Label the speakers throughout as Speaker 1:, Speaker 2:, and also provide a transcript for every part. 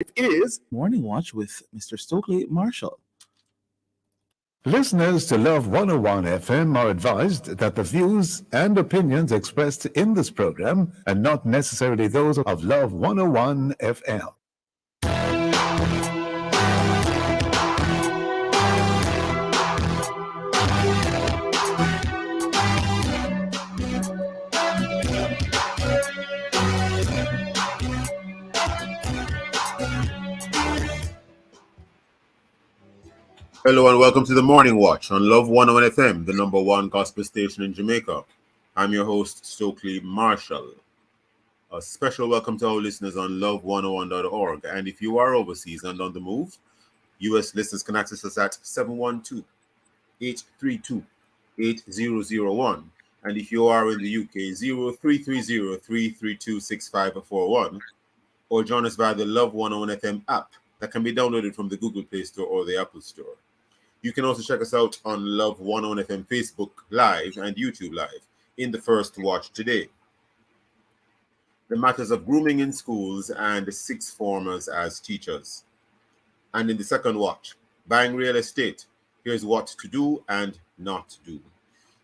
Speaker 1: It is Morning Watch with Mr. Stokeley Marshall.
Speaker 2: Listeners to Love 101 FM are advised that the views and opinions expressed in this program are not necessarily those of Love 101 FM.
Speaker 3: Hello and welcome to the Morning Watch on Love 101 FM, the number one gospel station in Jamaica. I'm your host, Stokeley Marshall. A special welcome to our listeners on love101.org. And if you are overseas and on the move, US listeners can access us at 712-832-8001. And if you are in the UK, 0330-332-6541. Or join us via the Love 101 FM app that can be downloaded from the Google Play Store or the Apple Store. You can also check us out on Love 101 FM Facebook Live and YouTube Live in the first watch today. The matters of grooming in schools and sixth formers as teachers. And in the second watch, buying real estate. Here's what to do and not do.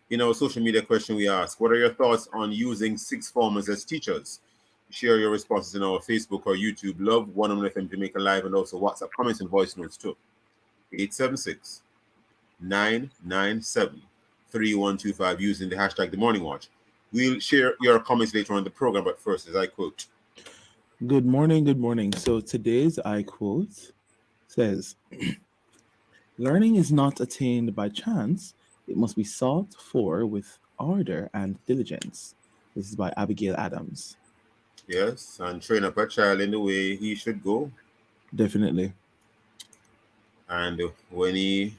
Speaker 3: In our social media question, we ask, what are your thoughts on using sixth formers as teachers? Share your responses in our Facebook or YouTube Love 101 FM Jamaica Live and also WhatsApp comments and voice notes too. 876-997-3125 using the hashtag The Morning Watch. We'll share your comments later on in the program, but first, as I quote.
Speaker 1: Good morning. So today's I quote says, learning is not attained by chance. It must be sought for with ardor and diligence. This is by Abigail Adams.
Speaker 3: Yes, and train up a child in the way he should go.
Speaker 1: Definitely.
Speaker 3: And when he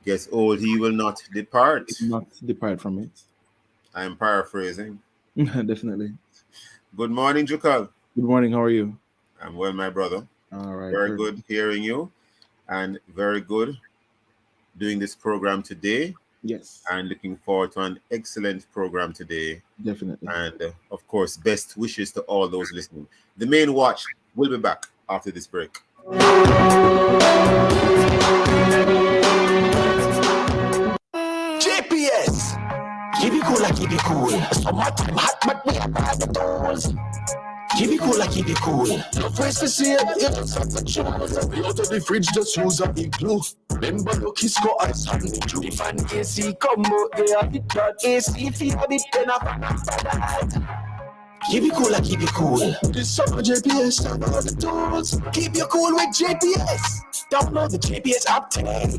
Speaker 3: gets old, he will not depart.
Speaker 1: Not depart from it.
Speaker 3: I am paraphrasing.
Speaker 1: Definitely.
Speaker 3: Good morning, Jukal.
Speaker 1: Good morning. How are you?
Speaker 3: I'm well, my brother.
Speaker 1: All right.
Speaker 3: Very good hearing you, and very good doing this program today.
Speaker 1: Yes.
Speaker 3: And looking forward to an excellent program today.
Speaker 1: Definitely.
Speaker 3: And of course, best wishes to all those listening. The main watch will be back after this break.
Speaker 4: GPS. Keep it cool, keep it cool. Summertime hot, but we have the doors. Keep it cool, keep it cool. No place to see it. It's such a chance. Out of the fridge, just use a big glue. Remember, look, Kisco ice on the glue. If an AC come out there, it got AC. If you have it, then I've keep it cool, keep it cool. This summer GPS, download the tools. Keep you cool with GPS. Download the GPS app today.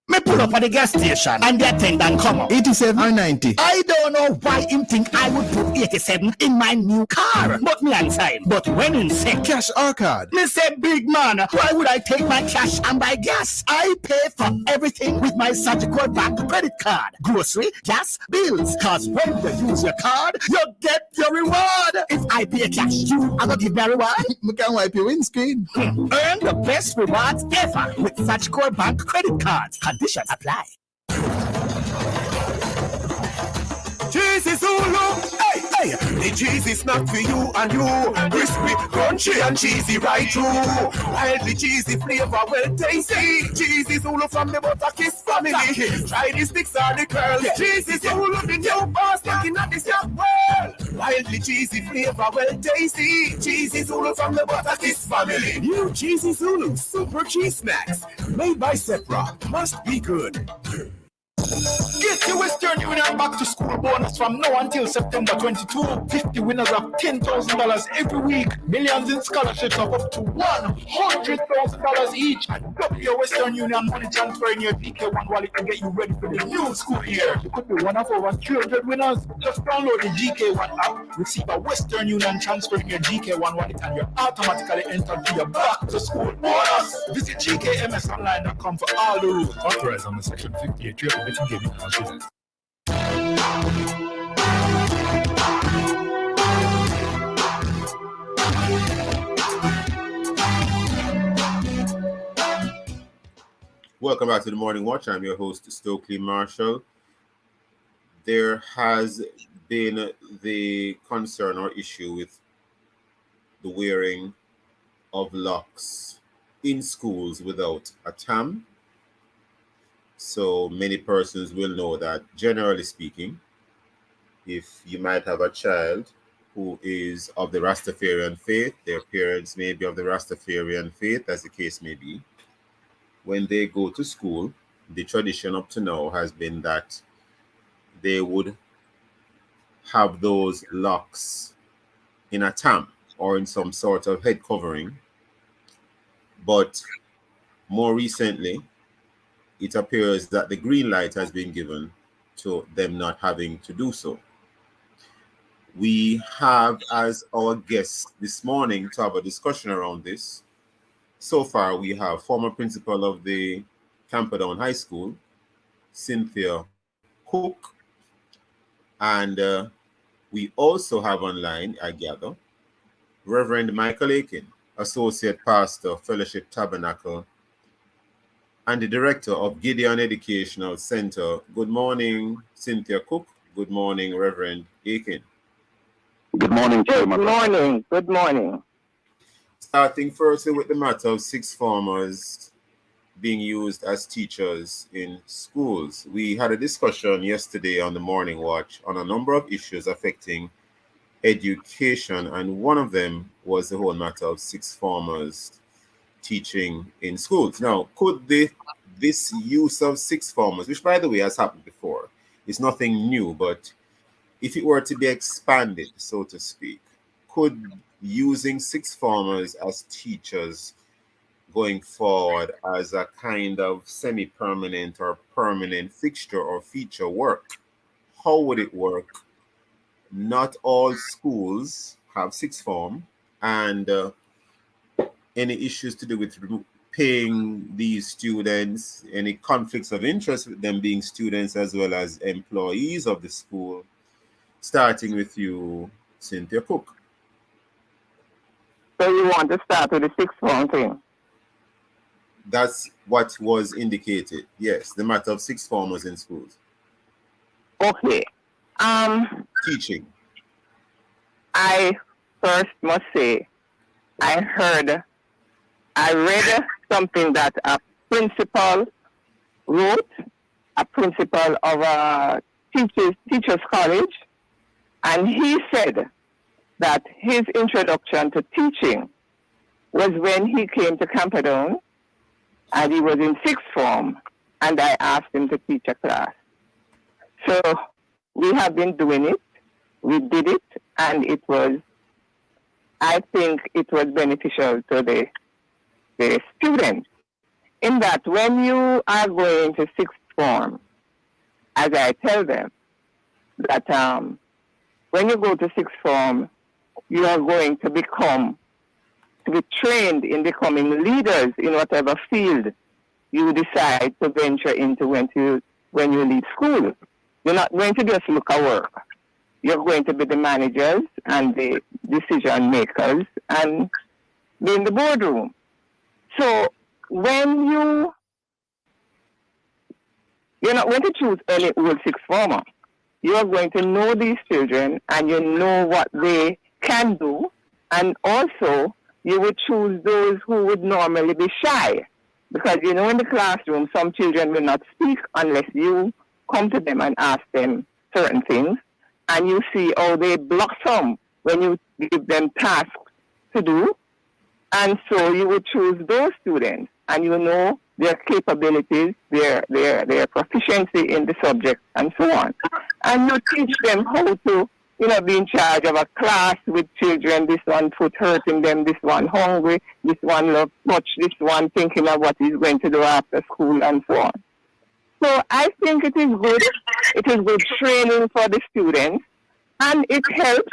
Speaker 4: Me pull up at the gas station and the attendant come up.
Speaker 5: 87 or 90?
Speaker 4: I don't know why him think I would put 87 in my new car. But me answer him. But when him say
Speaker 5: Cash or card?
Speaker 4: me say, big man, why would I take my cash and buy gas? I pay for everything with my Surgical Bank credit card. Grocery, gas, bills. Cause when you use your card, you get your reward. If I pay cash, you are gonna give me a reward.
Speaker 5: We can wipe your windscreen.
Speaker 4: Earn the best rewards ever with Surgical Bank credit cards. Conditions apply.
Speaker 6: Cheesy Zulu, hey, the cheese is not for you and you. Crispy, crunchy and cheesy right through. While the cheesy flavor well tasty. Cheesy Zulu from the Butterkiss family. Try the sticks or the curl. Cheesy Zulu, the new boss looking at this young world. While the cheesy flavor well tasty. Cheesy Zulu from the Butterkiss family. New Cheesy Zulu Super Cheese Snacks. Made by Sepra. Must be good. Get the Western Union back to school bonus from now until September 22. 50 winners of $10,000 every week. Millions in scholarships of up to $100,000 each. And double your Western Union money transfer in your GK1 wallet to get you ready for the new school year. You could be one of over 300 winners. Just download the GK1 app, receive a Western Union transfer in your GK1 wallet, and you're automatically entered to your back to school bonus. Visit gkmsonline.com for all the rules. Authorized under Section 58.
Speaker 3: Welcome back to the Morning Watch. I'm your host, Stokeley Marshall. There has been the concern or issue with the wearing of locks in schools without a tam. So many persons will know that, generally speaking, if you might have a child who is of the Rastafarian faith, their parents may be of the Rastafarian faith, as the case may be, when they go to school, the tradition up to now has been that they would have those locks in a tam or in some sort of head covering. But more recently, it appears that the green light has been given to them not having to do so. We have as our guest this morning to have a discussion around this. So far, we have former principal of the Camperdown High School, Cynthia Cooke, and we also have online, I gather, Reverend Michael Aiken, Associate Pastor, Fellowship Tabernacle, and the Director of Gideon Educational Center. Good morning, Cynthia Cooke. Good morning, Reverend Aiken.
Speaker 7: Good morning,
Speaker 8: Good morning. Good morning.
Speaker 3: Starting firstly with the matter of sixth formers being used as teachers in schools. We had a discussion yesterday on the Morning Watch on a number of issues affecting education, and one of them was the whole matter of sixth formers teaching in schools. Now, could this use of sixth formers, which by the way has happened before, is nothing new, but if it were to be expanded, so to speak, could using sixth formers as teachers going forward as a kind of semi-permanent or permanent fixture or feature work? How would it work? Not all schools have sixth form, and any issues to do with paying these students, any conflicts of interest with them being students as well as employees of the school. Starting with you, Cynthia Cooke.
Speaker 8: So you want to start with the sixth form thing?
Speaker 3: That's what was indicated. Yes, the matter of sixth formers in schools.
Speaker 8: Okay.
Speaker 3: Teaching.
Speaker 8: I first must say, I read something that a principal wrote, a principal of a teachers college, and he said that his introduction to teaching was when he came to Camperdown, and he was in sixth form, and I asked him to teach a class. So we have been doing it, we did it, and I think it was beneficial to the students, in that when you are going to sixth form, as I tell them, that when you go to sixth form, you are going to be trained in becoming leaders in whatever field you decide to venture into when you leave school. You're not going to just look at work. You're going to be the managers and the decision makers and be in the boardroom. So when you're not going to choose any old sixth former. You're going to know these children and you know what they can do, and also you would choose those who would normally be shy, because in the classroom some children will not speak unless you come to them and ask them certain things, and you see how they blossom when you give them tasks to do, and so you would choose those students, and you know their capabilities, their proficiency in the subject, and so on. And you teach them how to, be in charge of a class with children, this one foot hurting them, this one hungry, this one love touch, this one thinking of what he's going to do after school, and so on. So I think it is good. It is good training for the students, and it helps.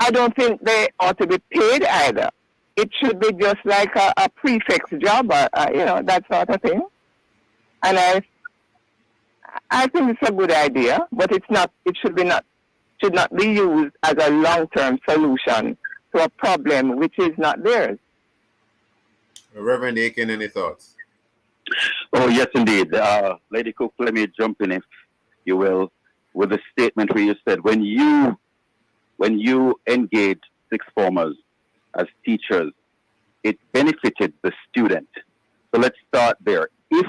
Speaker 8: I don't think they ought to be paid either. It should be just like a prefect's job, that sort of thing. And I think it's a good idea, but it's not. It should not be used as a long-term solution to a problem which is not theirs.
Speaker 3: Reverend Aiken, any thoughts?
Speaker 7: Oh, yes, indeed. Lady Cooke, let me jump in, if you will, with a statement where you said, when you engage sixth formers as teachers, it benefited the student. So let's start there. If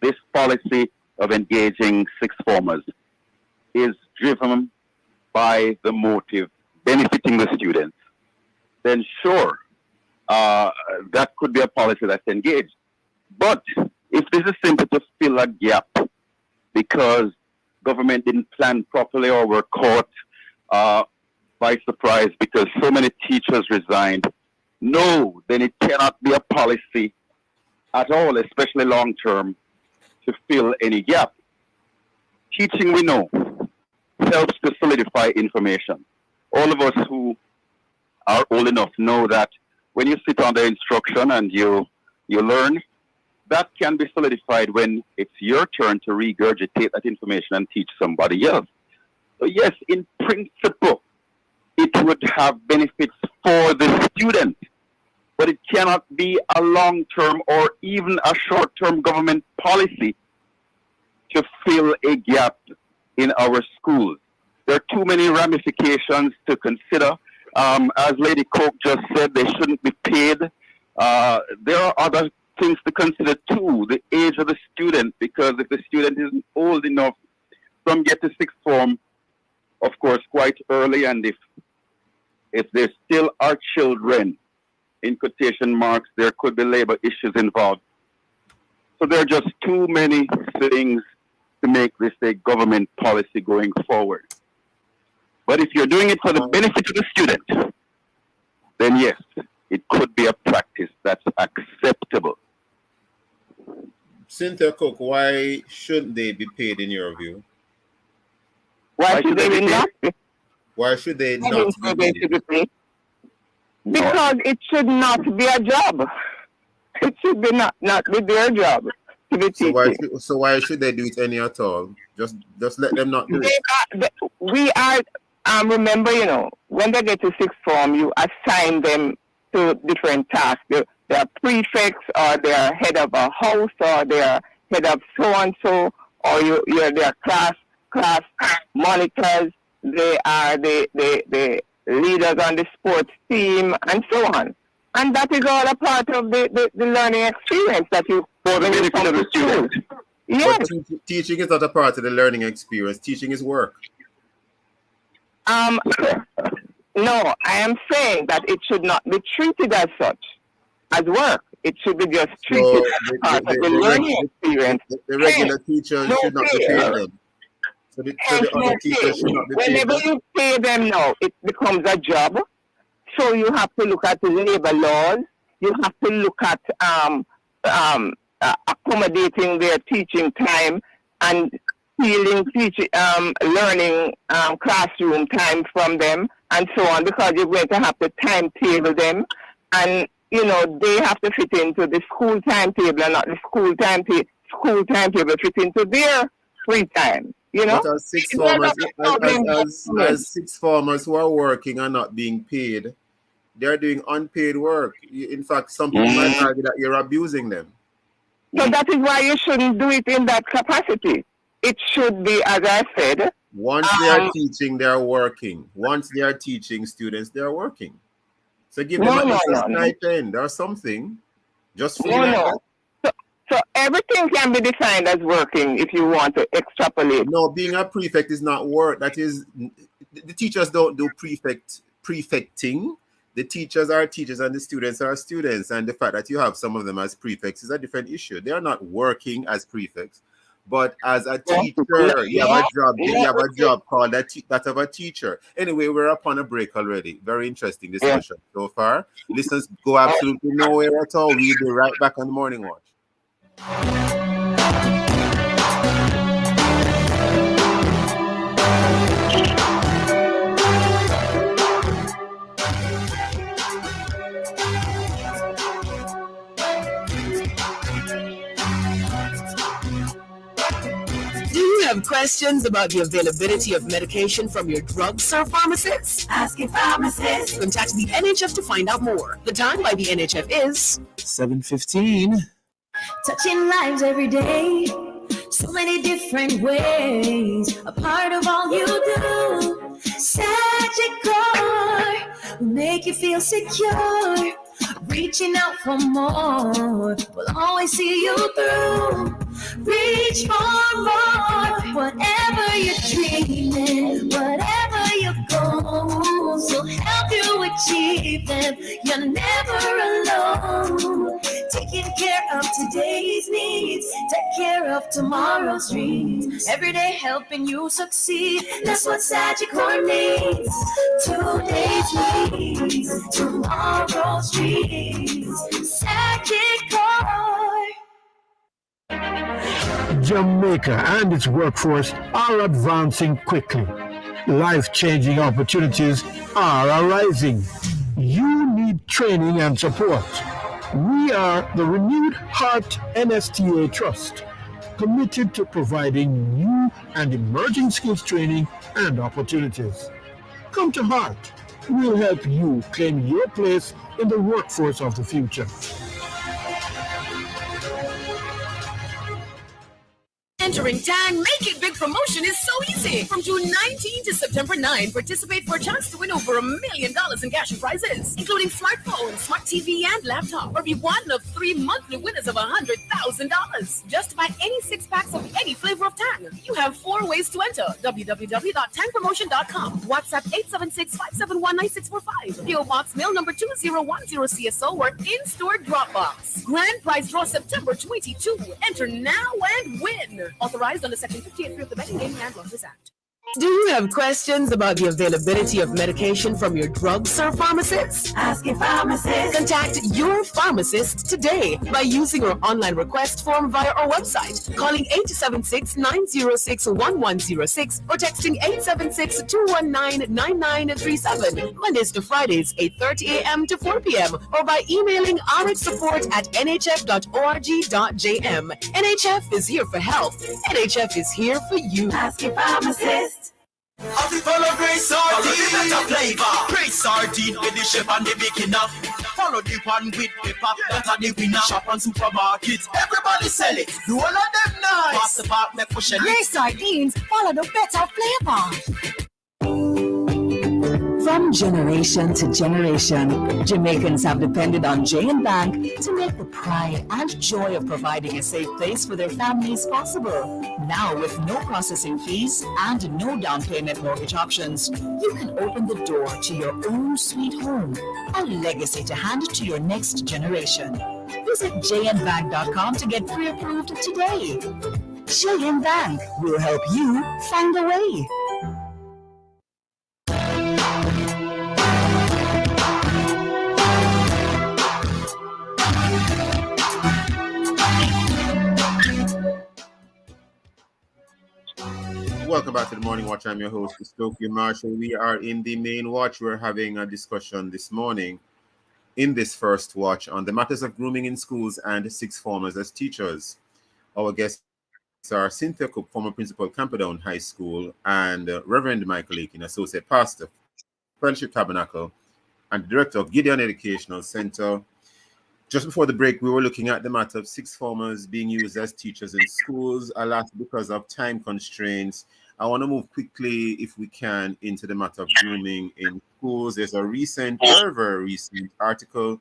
Speaker 7: this policy of engaging sixth formers is driven by the motive benefiting the students, then sure, that could be a policy that's engaged. But if this is simply to fill a gap because government didn't plan properly or were caught by surprise because so many teachers resigned, no, then it cannot be a policy at all, especially long term, to fill any gap. Teaching, we know, helps to solidify information. All of us who are old enough know that when you sit under instruction and you learn, that can be solidified when it's your turn to regurgitate that information and teach somebody else. So yes, in principle, it would have benefits for the student, but it cannot be a long-term or even a short-term government policy to fill a gap in our schools. There are too many ramifications to consider. As Lady Cooke just said, they shouldn't be paid. There are other things to consider too, the age of the student, because if the student isn't old enough, some get to sixth form, of course, quite early, and if there still are children, in quotation marks, there could be labor issues involved. So there are just too many things to make this a government policy going forward. But if you're doing it for the benefit of the student, then yes, it could be a practice that's acceptable.
Speaker 3: Cynthia Cooke, why shouldn't they be paid in your view?
Speaker 8: Why should they not be?
Speaker 3: Why should they not be paid?
Speaker 8: Because it should not be a job. It should be not be their job to be teaching.
Speaker 3: So why should they do it any at all? Just let them not do it.
Speaker 8: We are remember, when they get to sixth form, you assign them to different tasks. They're prefects, or they're head of a house, or they're head of so and so, or you're their class monitors. They are the leaders on the sports team, and so on. And that is all a part of the learning experience that you for the benefit of the student. Yes.
Speaker 3: But teaching is not a part of the learning experience. Teaching is work.
Speaker 8: No, I am saying that it should not be treated as such, as work. It should be just treated as part of the learning experience.
Speaker 3: The regular teachers should not be paid them. So the other teachers should not be paid.
Speaker 8: Whenever you pay them now, it becomes a job. So you have to look at the labor laws. You have to look at accommodating their teaching time and stealing learning classroom time from them, and so on, because you're going to have to timetable them, and they have to fit into the school timetable, and not the school timetable fit into their free time.
Speaker 3: But as sixth formers who are working and not being paid, they're doing unpaid work. In fact, some people might argue that you're abusing them.
Speaker 8: So that is why you shouldn't do it in that capacity. It should be, as I said.
Speaker 3: Once they are teaching, they are working. Once they are teaching students, they are working. So give them a stipend or something. Just
Speaker 8: So everything can be defined as working if you want to extrapolate.
Speaker 3: No, being a prefect is not work. That is, the teachers don't do prefecting. The teachers are teachers and the students are students. And the fact that you have some of them as prefects is a different issue. They are not working as prefects. But as a teacher, you have a job. You have a job called that of a teacher. Anyway, we're upon a break already. Very interesting discussion so far. Listeners, go absolutely nowhere at all. We'll be right back on the Morning Watch.
Speaker 9: Do you have questions about the availability of medication from your drugstore pharmacist? Ask your pharmacist. Contact the NHF to find out more. The time by the NHF is
Speaker 1: 7:15.
Speaker 10: Touching lives every day, so many different ways, a part of all you do. Surgical, make you feel secure. Reaching out for more, will always see you through. Reach for more, whatever you're dreaming, whatever your goals, will help you achieve them. You're never alone. Taking care of today's needs, take care of tomorrow's dreams. Every day helping you succeed, that's what Sagicor needs. Today's needs, tomorrow's dreams. Sagicor.
Speaker 11: Jamaica and its workforce are advancing quickly. Life-changing opportunities are arising. You need training and support. We are the Renewed Heart NSTA Trust, committed to providing new and emerging skills training and opportunities. Come to Heart. We'll help you claim your place in the workforce of the future.
Speaker 9: Entering Tang Make It Big promotion is so easy. From June 19 to September 9, participate for a chance to win over $1 million in cash and prizes, including smartphone, smart TV, and laptop, or be one of 3 monthly winners of $100,000. Just buy any 6 packs of any flavor of Tang. You have 4 ways to enter: www.tangpromotion.com, WhatsApp 876-571-9645, PO Box Mail number 2010 CSO, or in-store Dropbox. Grand prize draw September 22. Enter now and win. Authorized under Section 58 of the Betting, Gaming and Lotteries Act. Do you have questions about the availability of medication from your drugstore pharmacist?
Speaker 10: Ask your pharmacist.
Speaker 9: Contact your pharmacist today by using our online request form via our website, calling 876-906-1106 or texting 876-219-9937, Mondays to Fridays, 8:30 a.m. to 4 p.m., or by emailing rxsupport@nhf.org.jm. NHF is here for health. NHF is here for you.
Speaker 10: Ask your pharmacist.
Speaker 6: As it follow Grace Sardine, follow the better flavor. Grace Sardine with the chef and the beginner. Follow the one with pepper, that are the winner. Shop on supermarkets, everybody sell it. Do all of them nice. Pass the back, make push it.
Speaker 10: Grace Sardines, follow the better flavor.
Speaker 12: From generation to generation, Jamaicans have depended on J&B Bank to make the pride and joy of providing a safe place for their families possible. Now, with no processing fees and no down payment mortgage options, you can open the door to your own sweet home, a legacy to hand to your next generation. Visit jnbank.com to get pre-approved today. J&B Bank will help you find a way.
Speaker 3: Welcome back to the Morning Watch. I'm your host, Stokeley Marshall. We are in the main watch. We're having a discussion this morning in this first watch on the matters of grooming in schools and sixth formers as teachers. Our guests are Cynthia Cooke, former principal, Camperdown High School, and Reverend Michael Aiken, associate pastor, Fellowship Tabernacle, and director of Gideon Educational Center. Just before the break, we were looking at the matter of sixth formers being used as teachers in schools, alas, because of time constraints. I want to move quickly, if we can, into the matter of grooming in schools. There's a recent, very, very recent article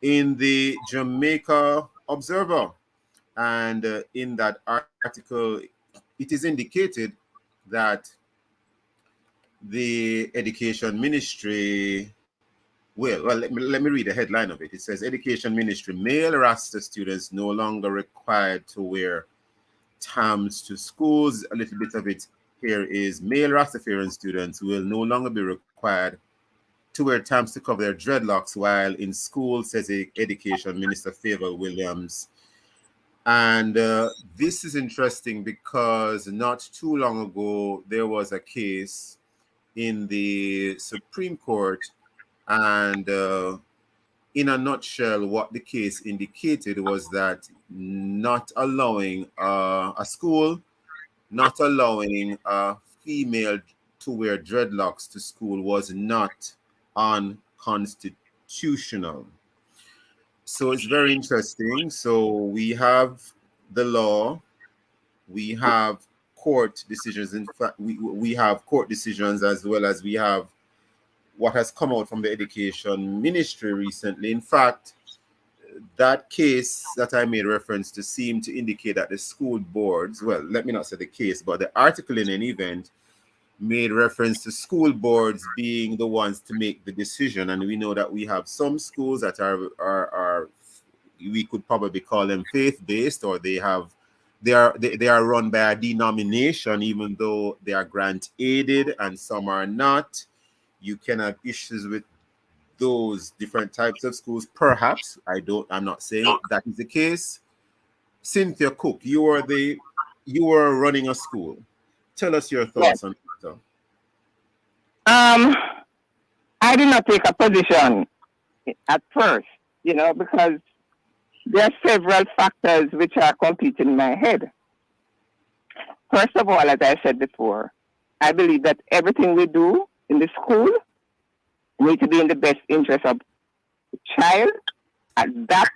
Speaker 3: in the Jamaica Observer. And in that article, it is indicated that the education ministry let me read the headline of it. It says, Education Ministry, male Rasta students no longer required to wear tams to schools. A little bit of it here is male Rastafarian students will no longer be required to wear tams to cover their dreadlocks while in school, says Education Minister Favour Williams. And this is interesting because not too long ago, there was a case in the Supreme Court. And in a nutshell, what the case indicated was that not allowing a school, not allowing a female to wear dreadlocks to school was not unconstitutional. So it's very interesting. So we have the law, we have court decisions. In fact, we have court decisions as well as we have what has come out from the education ministry recently. In fact, that case that I made reference to seemed to indicate that the school boards, well, let me not say the case, but the article in an event made reference to school boards being the ones to make the decision. And we know that we have some schools that are we could probably call them faith-based, or they are run by a denomination, even though they are grant aided, and some are not. You can have issues with those different types of schools. Perhaps I'm not saying that is the case. Cynthia Cooke, you were running a school. Tell us your thoughts on that.
Speaker 8: I did not take a position at first, because there are several factors which are competing in my head. First of all, as I said before, I believe that everything we do in the school needs to be in the best interest of the child at that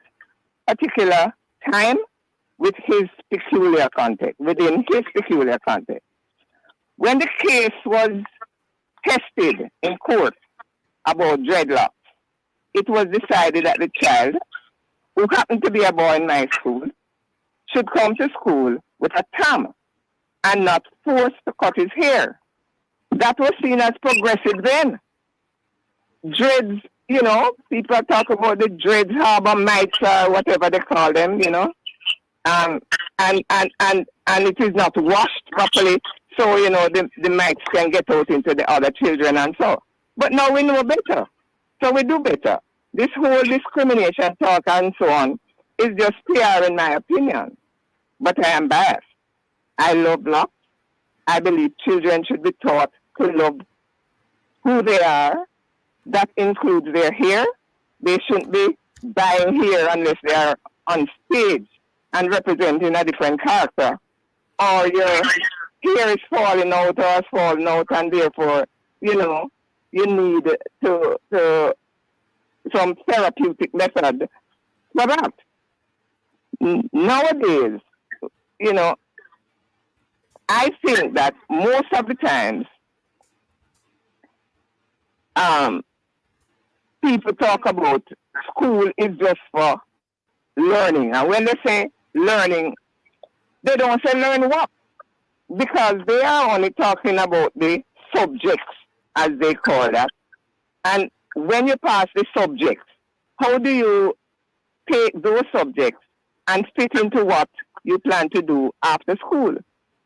Speaker 8: particular time within his peculiar context. When the case was tested in court about dreadlocks, it was decided that the child, who happened to be a boy in my school, should come to school with a tam and not forced to cut his hair. That was seen as progressive then. Dreads, people talk about the dreads, harbor mites, or whatever they call them, and it is not washed properly, so the mites can get out into the other children and so. But now we know better, so we do better. This whole discrimination talk and so on is just PR in my opinion, but I am biased. I love locks. I believe children should be taught to love who they are. That includes their hair. They shouldn't be dyeing hair unless they are on stage and representing a different character. Or your hair is falling out or has fallen out, and therefore, you need to some therapeutic method for that. Nowadays, I think that most of the times, people talk about school is just for learning. And when they say learning, they don't say learn what? Because they are only talking about the subjects, as they call that. And when you pass the subjects, how do you take those subjects and fit into what you plan to do after school?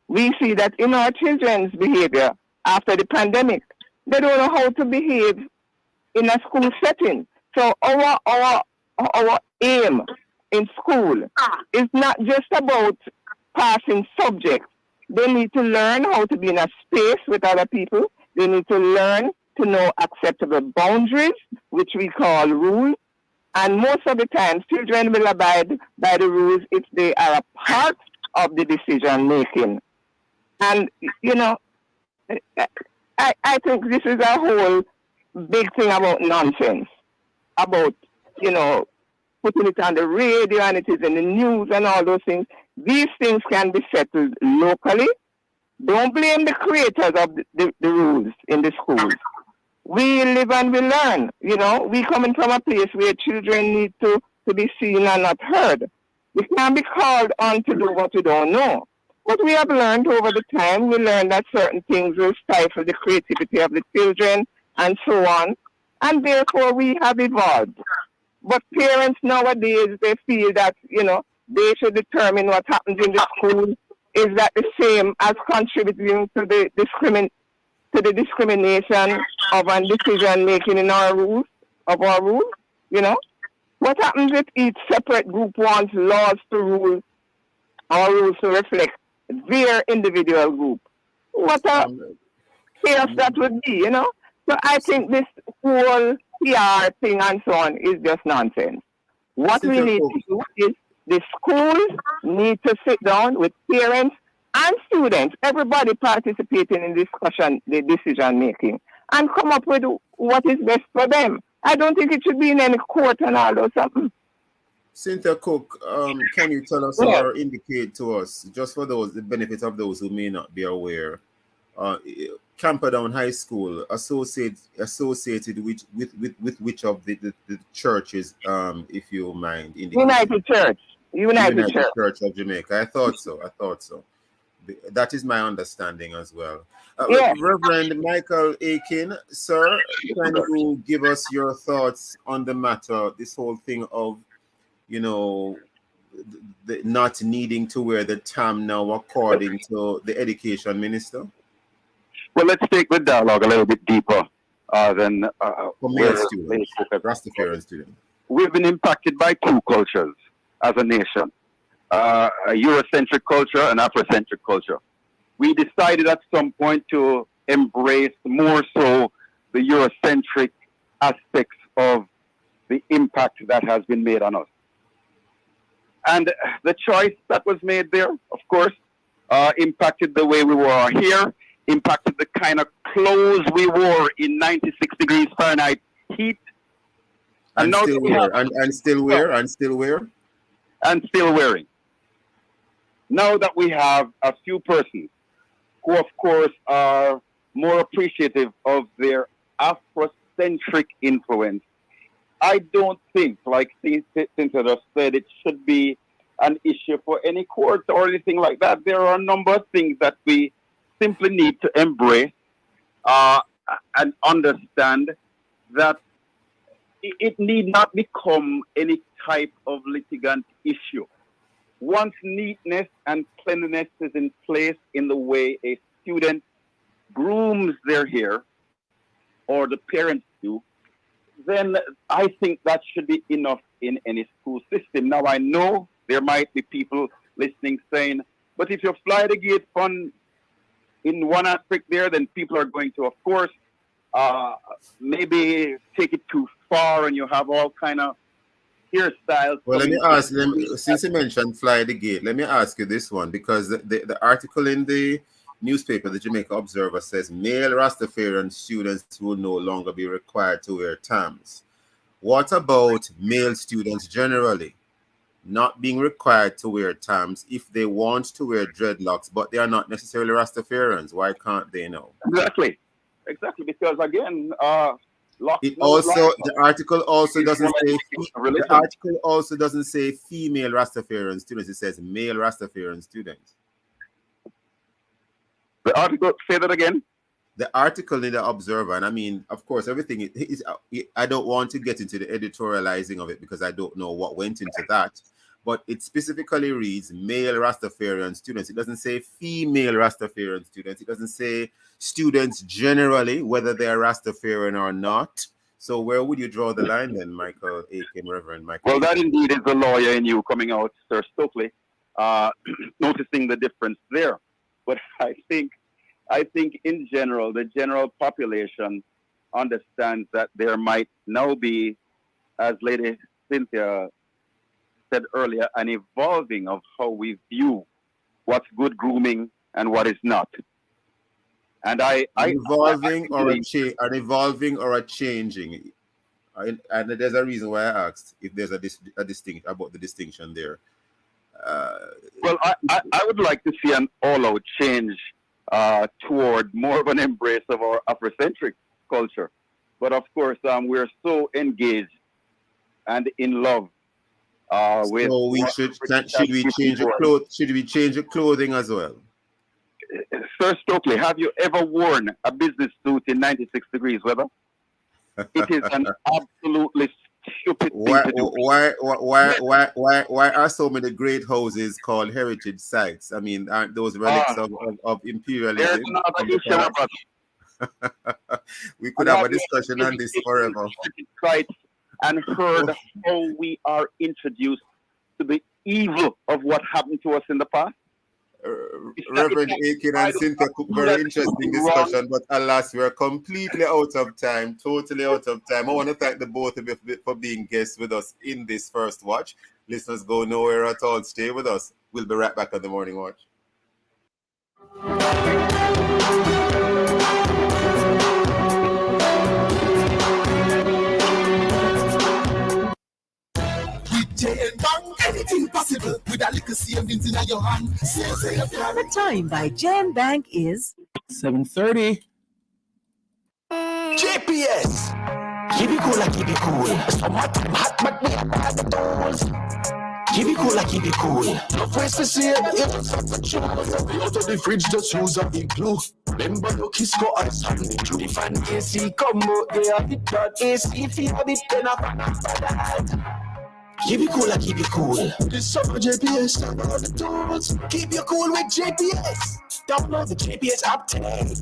Speaker 8: We see that in our children's behavior after the pandemic, they don't know how to behave in a school setting. So our aim in school is not just about passing subjects. They need to learn how to be in a space with other people. They need to learn to know acceptable boundaries, which we call rules. And most of the time, children will abide by the rules if they are a part of the decision making. And, I think this is a whole big thing about nonsense, about, putting it on the radio and it is in the news and all those things. These things can be settled locally. Don't blame the creators of the rules in the schools. We live and we learn. We coming from a place where children need to be seen and not heard. We can't be called on to do what we don't know. What we have learned over the time, we learned that certain things will stifle the creativity of the children and so on. And therefore we have evolved. But parents nowadays, they feel that, they should determine what happens in the school. Is that the same as contributing to the discrimination of and decision making in our rules? What happens if each separate group wants laws to rule or rules to reflect their individual group? What a chaos that would be, So I think this whole PR thing and so on is just nonsense. What we need to do is the schools need to sit down with parents and students, everybody participating in discussion, the decision making, and come up with what is best for them. I don't think it should be in any court and all those something.
Speaker 3: Cynthia Cooke, can you tell us or indicate to us, just for the benefit of those who may not be aware, Camperdown High School associated with which of the churches, if you mind indicating?
Speaker 8: United Church. United Church.
Speaker 3: Church of Jamaica. I thought so. That is my understanding as well.
Speaker 8: Yes.
Speaker 3: Reverend Michael Aiken, sir, can you give us your thoughts on the matter, this whole thing of, the not needing to wear the tam now according to the education minister?
Speaker 7: Well, let's take the dialogue a little bit deeper than
Speaker 3: for male students, Rastafarian students.
Speaker 7: We've been impacted by two cultures as a nation, a Eurocentric culture and Afrocentric culture. We decided at some point to embrace more so the Eurocentric aspects of the impact that has been made on us. And the choice that was made there, of course, impacted the way we wore here, impacted the kind of clothes we wore in 96 degrees Fahrenheit heat.
Speaker 3: And still
Speaker 7: wearing. Now that we have a few persons who, of course, are more appreciative of their Afrocentric influence, I don't think, like Cynthia just said, it should be an issue for any court or anything like that. There are a number of things that we simply need to embrace and understand that it need not become any type of litigant issue. Once neatness and cleanliness is in place in the way a student grooms their hair, or the parents do, then I think that should be enough in any school system. Now, I know there might be people listening saying, but if you fly the gate fund in one aspect there, then people are going to, of course, maybe take it too far, and you have all kind of hairstyles.
Speaker 3: Well, let me ask them, since you mentioned fly the gate, let me ask you this one, because the article in the newspaper, the Jamaica Observer, says male Rastafarian students will no longer be required to wear tams. What about male students generally not being required to wear tams if they want to wear dreadlocks, but they are not necessarily Rastafarians? Why can't they now?
Speaker 7: Exactly, because again,
Speaker 3: the article also doesn't say female Rastafarian students. It says male Rastafarian students.
Speaker 7: The article, say that again.
Speaker 3: The article in the Observer, and I mean, of course, everything is. I don't want to get into the editorializing of it because I don't know what went into that. But it specifically reads male Rastafarian students. It doesn't say female Rastafarian students. It doesn't say students generally, whether they are Rastafarian or not. So where would you draw the line then, Michael Aiken, Reverend Michael?
Speaker 7: Well, that indeed is the lawyer in you coming out, Sir Stokeley, noticing the difference there. But I think in general, the general population understands that there might now be, as Lady Cynthia said earlier, an evolving of how we view what's good grooming and what is not. And an evolving or a changing. And there's a reason why I asked if there's a distinct about the distinction there. Well, I would like to see an all-out change toward more of an embrace of our Afrocentric culture. But of course, we're so engaged and in love with.
Speaker 3: So should we change the clothing as well?
Speaker 7: Sir Stokeley, have you ever worn a business suit in 96 degrees weather? It is an absolutely stupid thing to do.
Speaker 3: Why are so many great houses called heritage sites? I mean, aren't those relics of imperialism? We could have a discussion on this forever.
Speaker 7: And heard how we are introduced to the evil of what happened to us in the past.
Speaker 3: Reverend Aiken and Cynthia Cooke, very interesting discussion, but alas, we're completely out of time, totally out of time. I want to thank the both of you for being guests with us in this first watch. Listeners, go nowhere at all. Stay with us. We'll be right back on the morning watch.
Speaker 6: Anything possible with a little savings in your hand.
Speaker 12: The time by J&M Bank is
Speaker 1: 7:30.
Speaker 4: GPS. Keep it cool, like keep it cool. Summertime hot, but we are the doors. Keep it cool, like keep it cool. No price for sale, it's not the choice. Out of the fridge, just use a big glue. Remember your Kisco ice on the glue. If an AC combo, they have it done. AC feel a bit then up and after that. Keep it cool, like keep it cool. This summer GPS, down all the doors. Keep you cool with GPS. Download the GPS app today.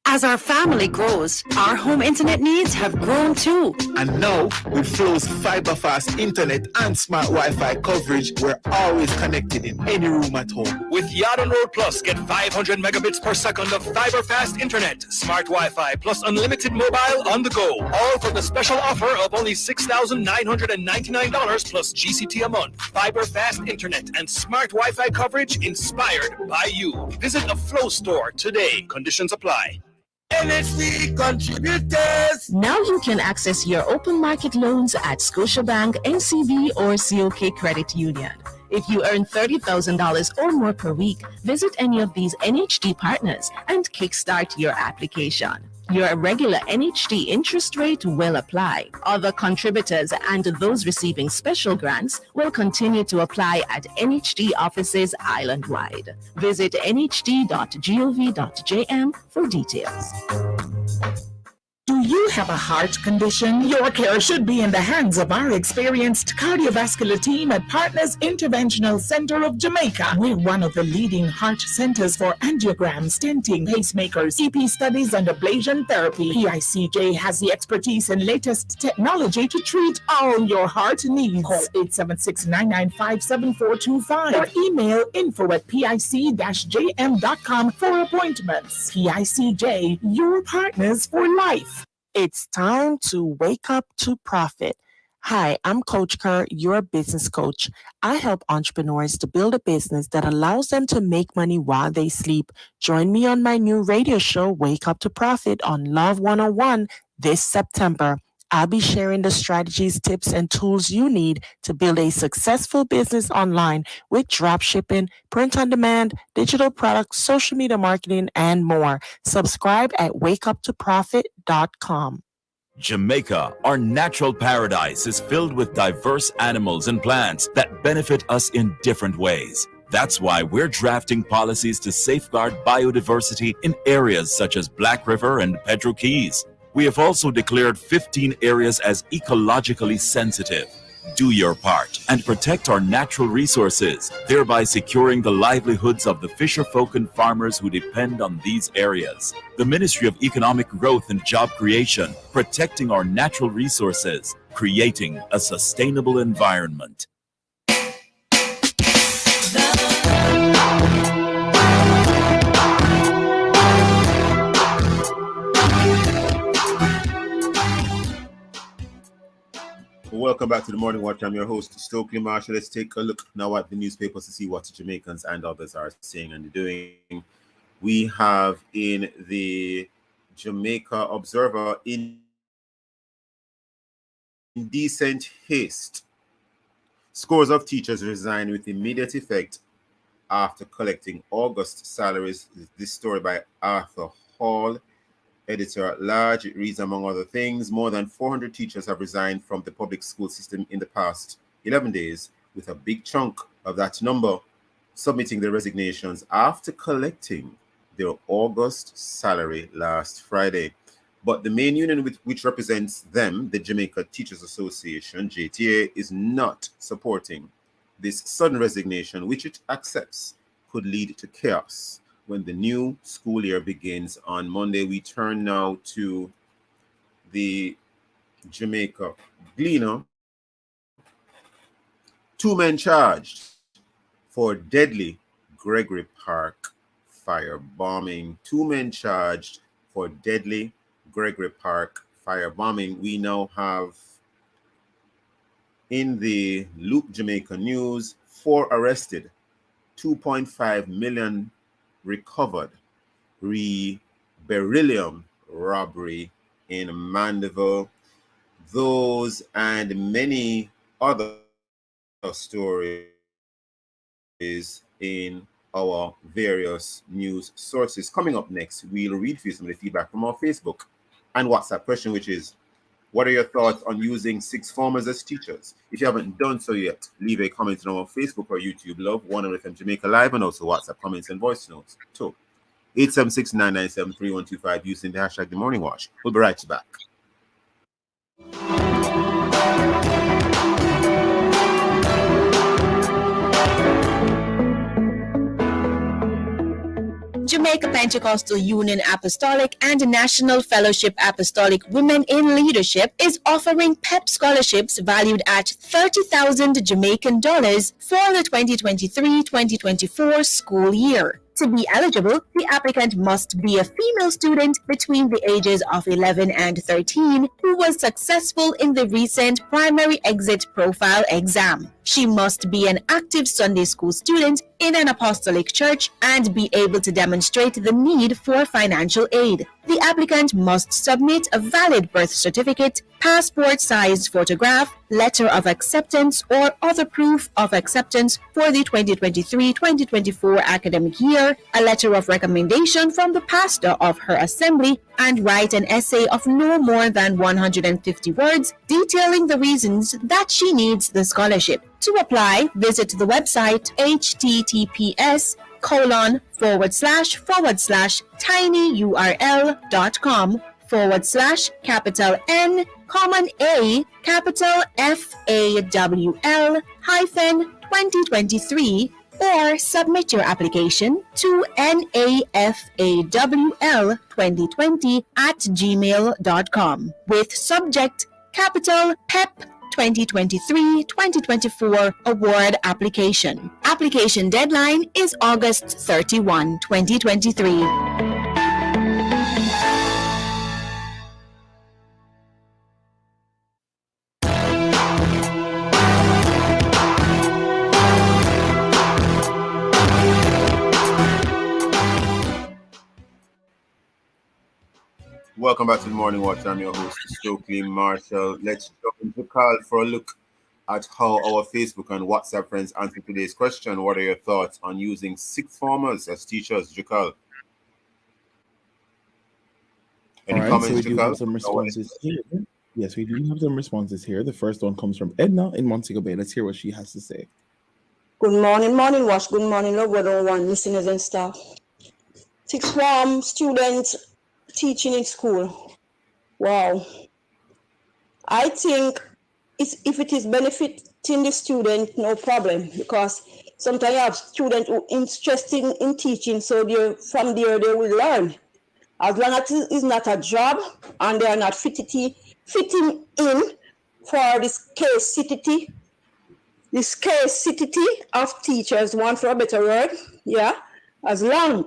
Speaker 9: As our family grows, our home internet needs have grown too.
Speaker 5: And now, with Flow's fiber-fast internet and smart Wi-Fi coverage, we're always connected in any room at home.
Speaker 13: With Yard and Road Plus, get 500 megabits per second of fiber-fast internet, smart Wi-Fi, plus unlimited mobile on the go. All for the special offer of only $6,999 plus GCT a month. Fiber-fast internet and smart Wi-Fi coverage inspired by you. Visit a Flow store today. Conditions apply.
Speaker 4: NHD contributors.
Speaker 12: Now you can access your open market loans at Scotiabank, NCB, or COK Credit Union. If you earn $30,000 or more per week, visit any of these NHD partners and kickstart your application. Your regular NHD interest rate will apply. Other contributors and those receiving special grants will continue to apply at NHD offices island-wide. Visit nhd.gov.jm for details.
Speaker 14: Do you have a heart condition? Your care should be in the hands of our experienced cardiovascular team at Partners Interventional Center of Jamaica. We're one of the leading heart centers for angiogram, stenting, pacemakers, EP studies, and ablation therapy. PICJ has the expertise and latest technology to treat all your heart needs. Call 876-995-7425 or email info@pic-jm.com for appointments. PICJ, your partners for life.
Speaker 15: It's time to wake up to profit. Hi, I'm Coach Kerr, your business coach. I help entrepreneurs to build a business that allows them to make money while they sleep. Join me on my new radio show, Wake Up to Profit, on Love 101 this September. I'll be sharing the strategies, tips, and tools you need to build a successful business online with drop shipping, print on demand, digital products, social media marketing, and more. Subscribe at wakeuptoprofit.com.
Speaker 16: Jamaica, our natural paradise, is filled with diverse animals and plants that benefit us in different ways. That's why we're drafting policies to safeguard biodiversity in areas such as Black River and Pedro Keys. We have also declared 15 areas as ecologically sensitive. Do your part and protect our natural resources, thereby securing the livelihoods of the fisherfolk and farmers who depend on these areas. The Ministry of Economic Growth and Job Creation, protecting our natural resources, creating a sustainable environment.
Speaker 3: Welcome back to the Morning Watch. I'm your host, Stokeley Marshall. Let's take a look now at the newspapers to see what Jamaicans and others are saying and doing. We have in the Jamaica Observer, in indecent haste, scores of teachers resign with immediate effect after collecting August salaries. This story by Arthur Hall, editor at large. It reads, among other things, more than 400 teachers have resigned from the public school system in the past 11 days, with a big chunk of that number submitting their resignations after collecting their August salary last Friday. But the main union which represents them, the Jamaica Teachers Association, JTA, is not supporting this sudden resignation, which it accepts could lead to chaos when the new school year begins on Monday. We turn now to the Jamaica Gleaner. 2 men charged for deadly Gregory Park fire bombing. 2 men charged for deadly Gregory Park fire bombing. We now have in the Loop Jamaica News, 4 arrested, 2.5 million recovered, beryllium robbery in Mandeville. Those and many other stories in our various news sources. Coming up next, we'll read for you some of the feedback from our Facebook and WhatsApp question, which is, what are your thoughts on using sixth formers as teachers? If you haven't done so yet, leave a comment on our Facebook or YouTube, Love 101 FM Jamaica Live, and also WhatsApp comments and voice notes to 876-997-3125 using the hashtag The Morning Wash. We'll be right back.
Speaker 17: Jamaica Pentecostal Union Apostolic and National Fellowship Apostolic Women in Leadership is offering PEP scholarships valued at 30,000 Jamaican dollars for the 2023-2024 school year. To be eligible, the applicant must be a female student between the ages of 11 and 13 who was successful in the recent primary exit profile exam. She must be an active Sunday school student in an apostolic church and be able to demonstrate the need for financial aid. The applicant must submit a valid birth certificate, passport-sized photograph, letter of acceptance, or other proof of acceptance for the 2023-2024 academic year, a letter of recommendation from the pastor of her assembly, and write an essay of no more than 150 words detailing the reasons that she needs the scholarship. To apply, visit the website https://tinyurl.com/capital N, A, capital FAWL -2023, or submit your application to nafawl2020@gmail.com with subject capital PEP 2023-2024 award application. Application deadline is August 31, 2023.
Speaker 3: Welcome back to the Morning Watch. I'm your host, Stokeley Marshall. Let's jump into call for a look at how our Facebook and WhatsApp friends answer today's question. What are your thoughts on using sixth formers as teachers, Jakal? Any comments,
Speaker 1: so we do
Speaker 3: Jakal?
Speaker 1: have some responses here. Yes, we do have some responses here. The first one comes from Edna in Montego Bay. Let's hear what she has to say.
Speaker 18: Good morning, Morning Watch. Good morning, Love 101 listeners and staff. Sixth form students teaching in school. Wow. I think if it is benefiting the student, no problem, because sometimes you have students who are interested in teaching, so from there they will learn. As long as it is not a job and they are not fitting in for this scarcity of teachers, one for a better word, yeah, as long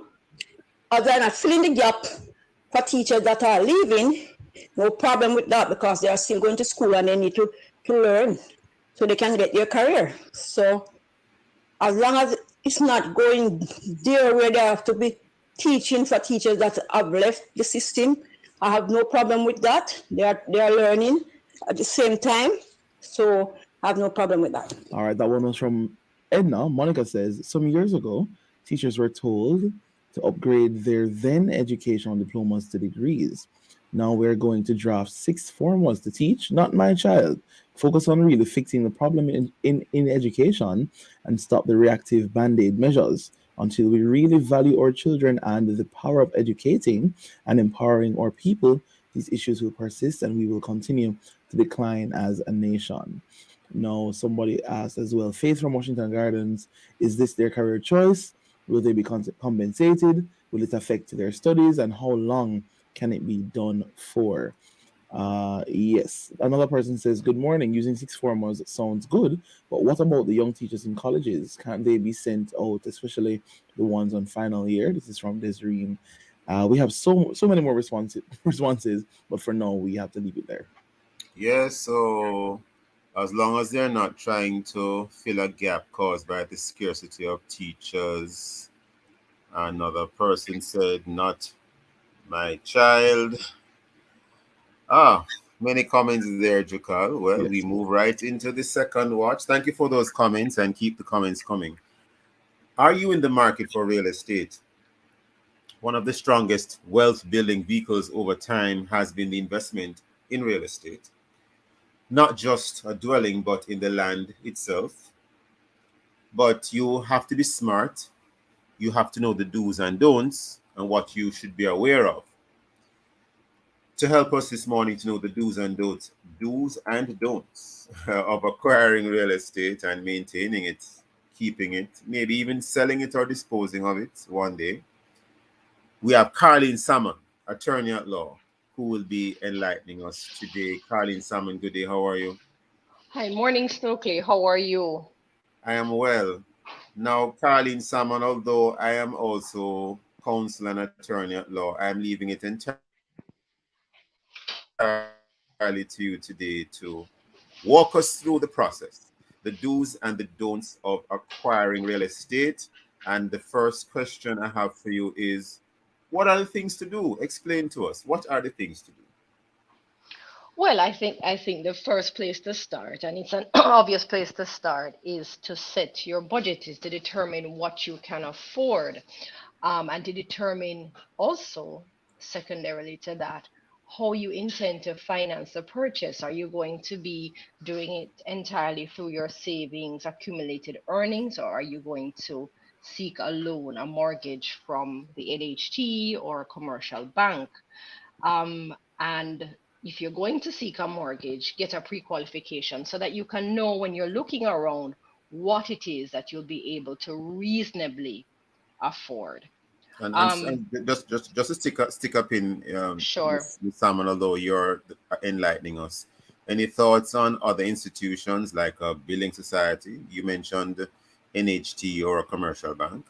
Speaker 18: as they're not filling the gap for teachers that are leaving, no problem with that, because they are still going to school and they need to learn so they can get their career. So as long as it's not going there where they have to be teaching for teachers that have left the system, I have no problem with that. They are learning at the same time, so I have no problem with that.
Speaker 1: All right, that one was from Edna. Monica says, some years ago, teachers were told to upgrade their then educational diplomas to degrees. Now we're going to draft sixth formers to teach, not my child. Focus on really fixing the problem in education and stop the reactive band-aid measures. Until we really value our children and the power of educating and empowering our people, these issues will persist and we will continue to decline as a nation. Now, somebody asked as well, Faith from Washington Gardens, is this their career choice? Will they be compensated? Will it affect their studies? And how long can it be done for? Yes. Another person says, good morning. Using sixth formers sounds good, but what about the young teachers in colleges? Can't they be sent out, especially the ones on final year? This is from Desireen. We have so many more responses, but for now, we have to leave it there.
Speaker 3: Yes, so as long as they're not trying to fill a gap caused by the scarcity of teachers. Another person said, not my child. Many comments there, Jakal. Well, we move right into the second watch. Thank you for those comments and keep the comments coming. Are you in the market for real estate? One of the strongest wealth building vehicles over time has been the investment in real estate, not just a dwelling, but in the land itself. But you have to be smart. You have to know the do's and don'ts and what you should be aware of. To help us this morning to know the do's and don'ts of acquiring real estate and maintaining it, keeping it, maybe even selling it or disposing of it one day, we have Carleen Salmon, attorney at law, who will be enlightening us today. Carleen Salmon, good day. How are you?
Speaker 19: Hi, morning, Stokeley. How are you?
Speaker 3: I am well. Now, Carleen Salmon, although I am also counsel and attorney at law, I am leaving it entirely to you today to walk us through the process, the do's and the don'ts of acquiring real estate. And the first question I have for you is, what are the things to do? Explain to us. What are the things to do?
Speaker 19: Well, I think the first place to start, and it's an obvious place to start, is to set your budget, is to determine what you can afford, and to determine also, secondarily to that, how you intend to finance the purchase. Are you going to be doing it entirely through your savings, accumulated earnings, or are you going to seek a loan, a mortgage from the NHT or a commercial bank? And if you're going to seek a mortgage, get a pre-qualification so that you can know when you're looking around what it is that you'll be able to reasonably afford.
Speaker 3: And just to stick up in
Speaker 19: Sure.
Speaker 3: Ms. Salmon, although you're enlightening us. Any thoughts on other institutions like a building society? You mentioned NHT or a commercial bank.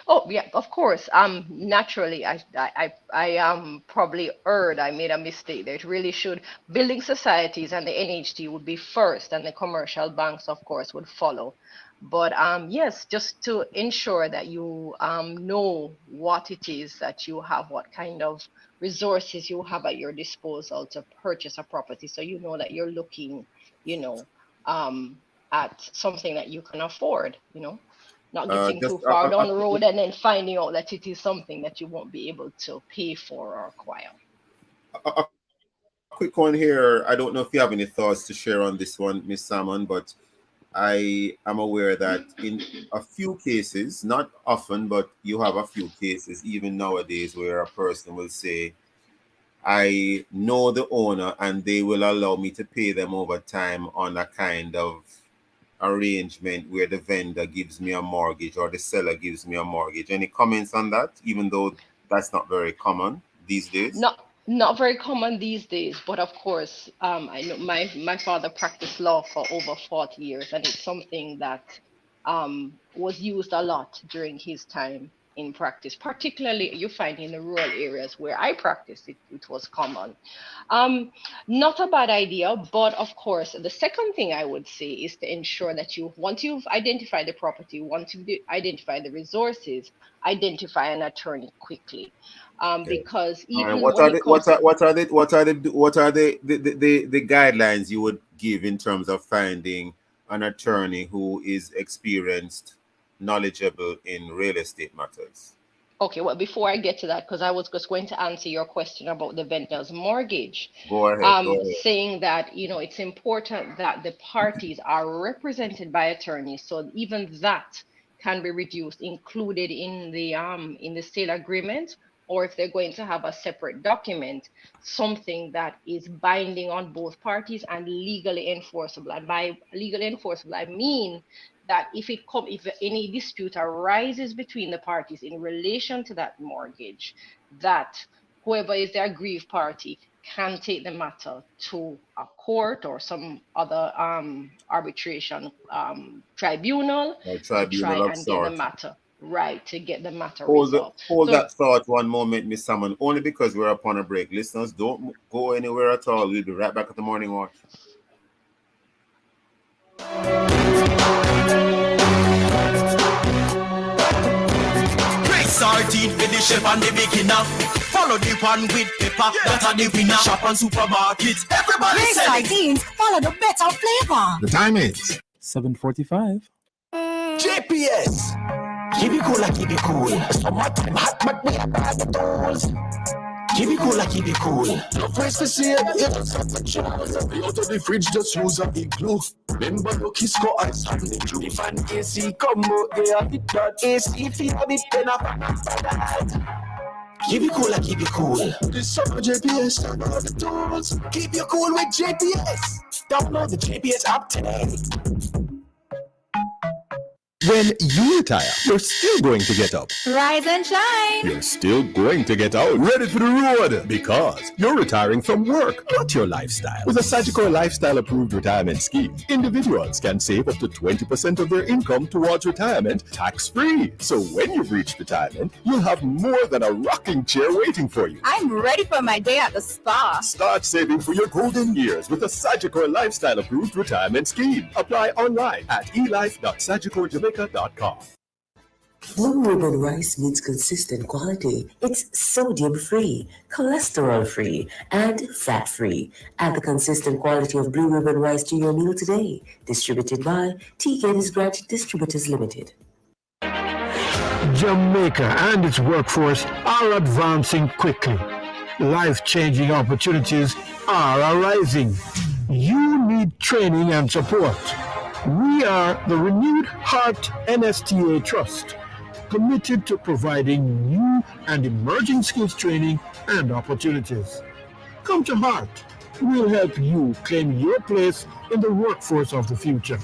Speaker 19: Oh yeah, of course. Naturally, I probably erred. I made a mistake there. It really should. Building societies and the NHT would be first, and the commercial banks, of course, would follow. But yes, just to ensure that you know what it is that you have, what kind of resources you have at your disposal to purchase a property, so you know that you're looking, you know, at something that you can afford. You know. Not getting too far down the road and then finding out that it is something that you won't be able to pay for or acquire.
Speaker 3: A quick one here. I don't know if you have any thoughts to share on this one, Ms. Salmon, but I am aware that in a few cases, not often, but you have a few cases, even nowadays, where a person will say, I know the owner and they will allow me to pay them over time on a kind of arrangement where the vendor gives me a mortgage or the seller gives me a mortgage. Any comments on that, even though that's not very common these days?
Speaker 19: Not very common these days, but of course, I know my father practiced law for over 40 years, and it's something that was used a lot during his time in practice. Particularly, you find in the rural areas where I practiced, it was common. Not a bad idea, but of course, the second thing I would say is to ensure that once you've identified the property, once you've identified the resources, identify an attorney quickly. Because even
Speaker 3: what are the guidelines you would give in terms of finding an attorney who is experienced, knowledgeable in real estate matters?
Speaker 19: Okay, well, before I get to that, because I was just going to answer your question about the vendor's mortgage.
Speaker 3: Go ahead.
Speaker 19: Saying that, you know, it's important that the parties are represented by attorneys, so even that can be reduced, included in the sale agreement, or if they're going to have a separate document, something that is binding on both parties and legally enforceable. And by legally enforceable, I mean that if any dispute arises between the parties in relation to that mortgage, that whoever is the aggrieved party can take the matter to a court or some other arbitration tribunal to try and get the matter right, to get the matter resolved.
Speaker 3: Hold that thought one moment, Miss Salmon, only because we're upon a break. Listeners, don't go anywhere at all. We'll be right back at the Morning Watch.
Speaker 4: Sardine for the chef and the beginner. Follow the one with pepper, that are the winner. Shop and supermarkets, everybody
Speaker 12: Great sardines, follow the better flavor.
Speaker 2: The time is
Speaker 1: 7:45.
Speaker 4: GPS. Keep it cool, keep it cool. Summertime hot, but we have bad the tools. Keep it cool, keep it cool. No price for sale, it's not the chance. Out of the fridge, just use a big glue. Remember no Kisco ice and the glue. If an AC come out there, it that AC feel a bit pen up and that. Keep it cool, keep it cool. This summer JPS, download the tools. Keep you cool with JPS. Download the JPS app today.
Speaker 20: When you retire, you're still going to get up.
Speaker 21: Rise and shine.
Speaker 20: You're still going to get out, ready for the road, because you're retiring from work, not your lifestyle. With a Sagicor Lifestyle Approved Retirement Scheme, individuals can save up to 20% of their income towards retirement tax-free. So when you've reached retirement, you'll have more than a rocking chair waiting for you.
Speaker 21: I'm ready for my day at the spa.
Speaker 20: Start saving for your golden years with the Sagicor Lifestyle Approved Retirement Scheme. Apply online at elife.sagicorjamaica.com.
Speaker 22: Blue Ribbon rice means consistent quality. It's sodium-free, cholesterol-free, and fat-free. Add the consistent quality of Blue Ribbon rice to your meal today. Distributed by TK Granted Distributors Limited.
Speaker 11: Jamaica and its workforce are advancing quickly. Life-changing opportunities are arising. You need training and support. We are the Renewed Heart NSTA Trust, committed to providing new and emerging skills training and opportunities. Come to Heart. We'll help you claim your place in the workforce of the future.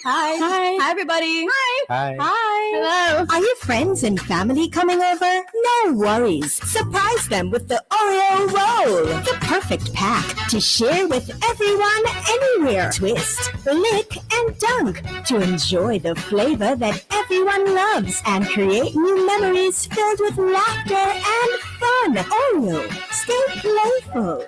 Speaker 21: Hi, everybody.
Speaker 22: Hi.
Speaker 21: Hello.
Speaker 23: Are your friends and family coming over? No worries. Surprise them with the Oreo roll. The perfect pack to share with everyone anywhere. Twist, lick, and dunk to enjoy the flavor that everyone loves and create new memories filled with laughter and fun. Oreo, stay playful.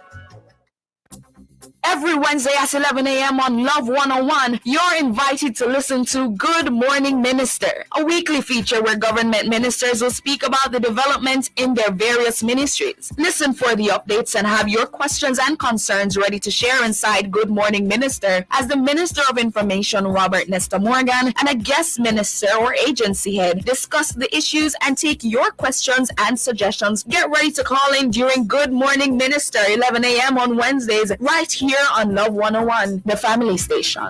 Speaker 14: Every Wednesday at 11 a.m. on Love 101, you're invited to listen to Good Morning Minister, a weekly feature where government ministers will speak about the developments in their various ministries. Listen for the updates and have your questions and concerns ready to share inside Good Morning Minister as the Minister of Information, Robert Nesta Morgan, and a guest minister or agency head discuss the issues and take your questions and suggestions. Get ready to call in during Good Morning Minister, 11 a.m. on Wednesdays, right here on Love 101, the family station.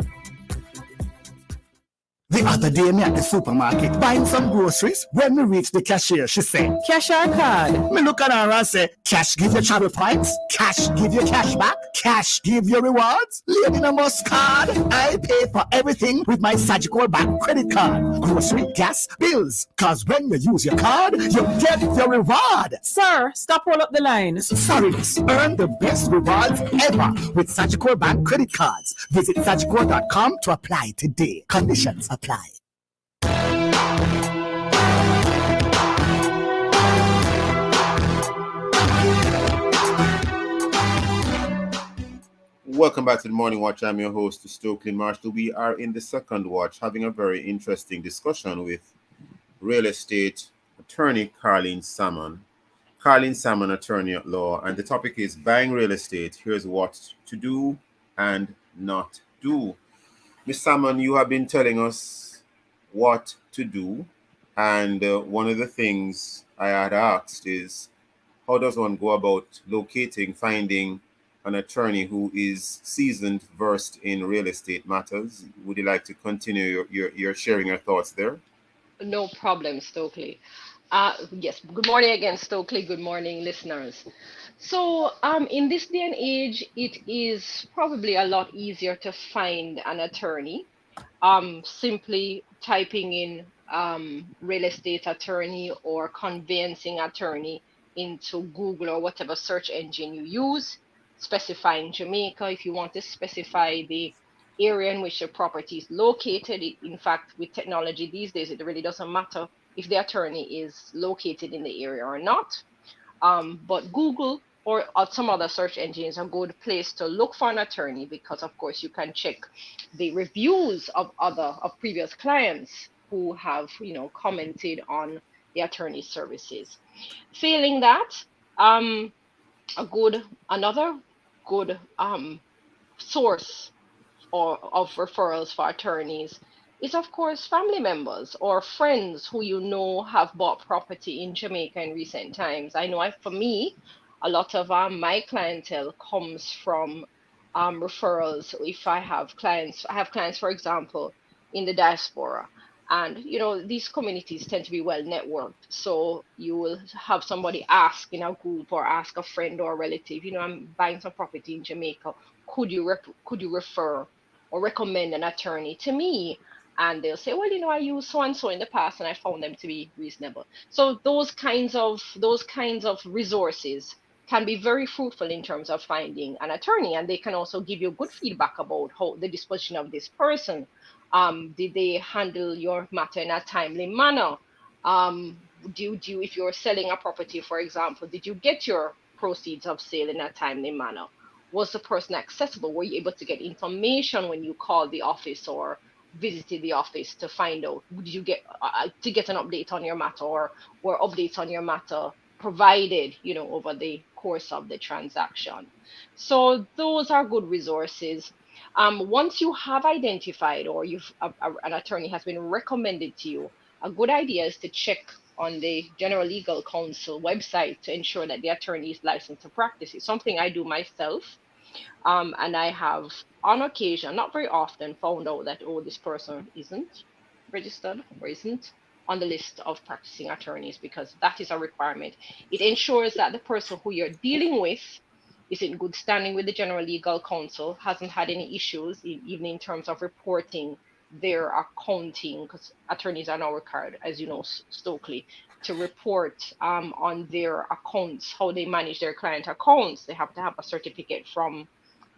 Speaker 24: The other day, me at the supermarket buying some groceries. When we reached the cashier, she said, "Cash or card?" Me look at her and say, "Cash give you travel points. Cash give you cash back. Cash give you rewards. Lady no must card. I pay for everything with my Sagicor Bank credit card. Grocery, gas, bills. Cause when you use your card, you get your reward."
Speaker 25: Sir, stop all up the line.
Speaker 24: Sorry, miss. Earn the best rewards ever with Sagicor Bank credit cards. Visit sagicor.com to apply today. Conditions apply.
Speaker 3: Welcome back to the Morning Watch. I'm your host, Stokeley Marshall. We are in the second watch having a very interesting discussion with real estate attorney Carleen Salmon. Carleen Salmon, attorney at law, and the topic is buying real estate. Here's what to do and not do. Ms. Salmon, you have been telling us what to do, and one of the things I had asked is, how does one go about finding an attorney who is seasoned, versed in real estate matters? Would you like to continue your sharing your thoughts there?
Speaker 19: No problem, Stokeley. Yes, good morning again, Stokeley. Good morning, listeners. So in this day and age, it is probably a lot easier to find an attorney. Simply typing in real estate attorney or conveyancing attorney into Google or whatever search engine you use, specifying Jamaica. If you want to specify the area in which the property is located, in fact, with technology these days, it really doesn't matter if the attorney is located in the area or not. But Google or some other search engines are a good place to look for an attorney, because of course you can check the reviews of previous clients who have commented on the attorney services. Failing that, another good source or of referrals for attorneys is of course family members or friends who you know have bought property in Jamaica in recent times. I know for me, a lot of my clientele comes from referrals. If I have clients, for example, in the diaspora. And these communities tend to be well networked. So you will have somebody ask in a group or ask a friend or a relative, I'm buying some property in Jamaica. Could you refer or recommend an attorney to me? And they'll say, well, I used so and so in the past and I found them to be reasonable. So those kinds of resources can be very fruitful in terms of finding an attorney, and they can also give you good feedback about how the disposition of this person. Did they handle your matter in a timely manner? If you're selling a property, for example, did you get your proceeds of sale in a timely manner? Was the person accessible? Were you able to get information when you called the office or visited the office to find out? Did you get to get an update on your matter, or were updates on your matter provided, over the course of the transaction? So those are good resources. Once you have identified, or an attorney has been recommended to you, a good idea is to check on the General Legal Counsel website to ensure that the attorney is licensed to practice. It's something I do myself. And I have, on occasion, not very often, found out that, this person isn't registered or isn't on the list of practicing attorneys, because that is a requirement. It ensures that the person who you're dealing with is in good standing with the General Legal Counsel, hasn't had any issues, even in terms of reporting their accounting, because attorneys are now required, as you know, Stokeley, to report on their accounts, how they manage their client accounts. They have to have a certificate from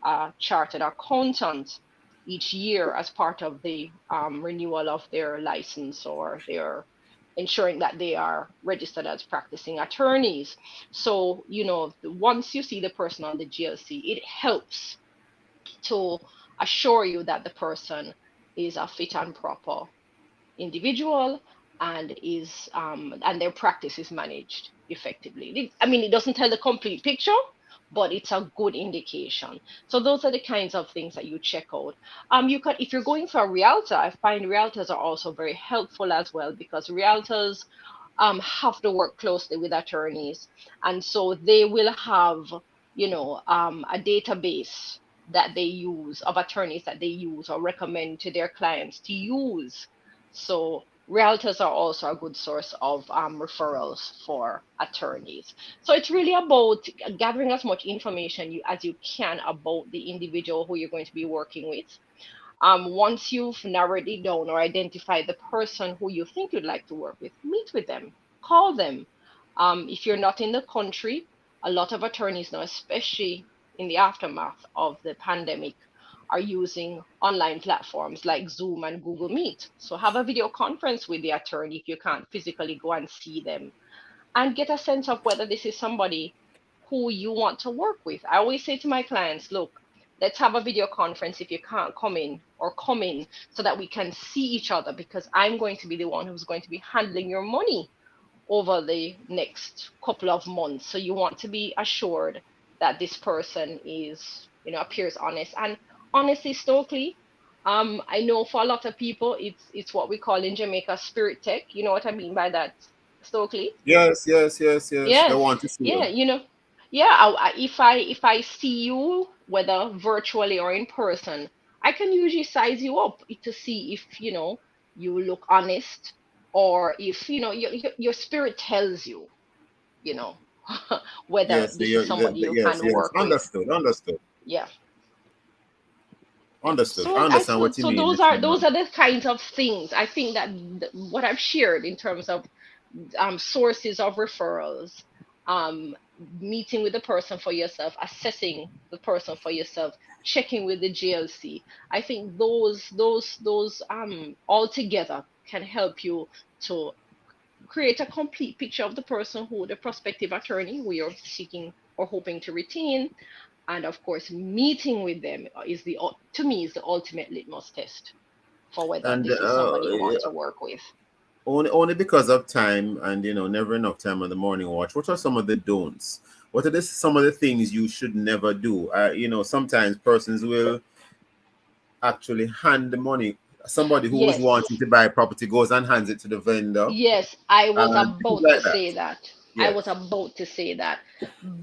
Speaker 19: a chartered accountant each year as part of the renewal of their license, or their ensuring that they are registered as practicing attorneys. So, once you see the person on the GLC, it helps to assure you that the person is a fit and proper individual and and their practice is managed effectively. It doesn't tell the complete picture, but it's a good indication. So those are the kinds of things that you check out. If you're going for a realtor, I find realtors are also very helpful as well, because realtors have to work closely with attorneys, and so they will have a database that they use of attorneys that they use or recommend to their clients to use. So realtors are also a good source of referrals for attorneys. So it's really about gathering as much information as you can about the individual who you're going to be working with. Once you've narrowed it down or identified the person who you think you'd like to work with, meet with them, call them. If you're not in the country, a lot of attorneys now, especially in the aftermath of the pandemic, are using online platforms like Zoom and Google Meet. So have a video conference with the attorney if you can't physically go and see them, and get a sense of whether this is somebody who you want to work with. I always say to my clients, look, let's have a video conference if you can't come in, so that we can see each other, because I'm going to be the one who's going to be handling your money over the next couple of months. So you want to be assured that this person appears honest. And honestly, Stokely, I know for a lot of people, it's what we call in Jamaica spirit tech. You know what I mean by that, Stokely?
Speaker 3: Yes. They
Speaker 19: Yes,
Speaker 3: want to see
Speaker 19: yeah,
Speaker 3: you.
Speaker 19: if I see you, whether virtually or in person, I can usually size you up to see if you look honest, or if your spirit tells you, you know whether
Speaker 3: Yes,
Speaker 19: this is somebody you
Speaker 3: yes,
Speaker 19: can
Speaker 3: yes.
Speaker 19: work with. Yeah. Yeah.
Speaker 3: Understood. I understand what you
Speaker 19: So
Speaker 3: mean,
Speaker 19: those
Speaker 3: Miss
Speaker 19: are
Speaker 3: Mama.
Speaker 19: the kinds of things I think that what I've shared in terms of sources of referrals, um, meeting with the person for yourself, assessing the person for yourself, checking with the GLC. I think those all together can help you to create a complete picture of the person, who the prospective attorney who you're seeking or hoping to retain. And of course, meeting with them is to me is the ultimate litmus test for whether
Speaker 3: And
Speaker 19: this is somebody you want to work with.
Speaker 3: Only because of time and never enough time on the morning watch. What are some of the don'ts? What are some of the things you should never do? Sometimes persons will actually hand the money. Somebody who is
Speaker 19: Yes.
Speaker 3: wanting to buy a property goes and hands it to the vendor.
Speaker 19: Yes, I was
Speaker 3: And things
Speaker 19: about to
Speaker 3: like that.
Speaker 19: say that. I
Speaker 3: Yes.
Speaker 19: was about to say that.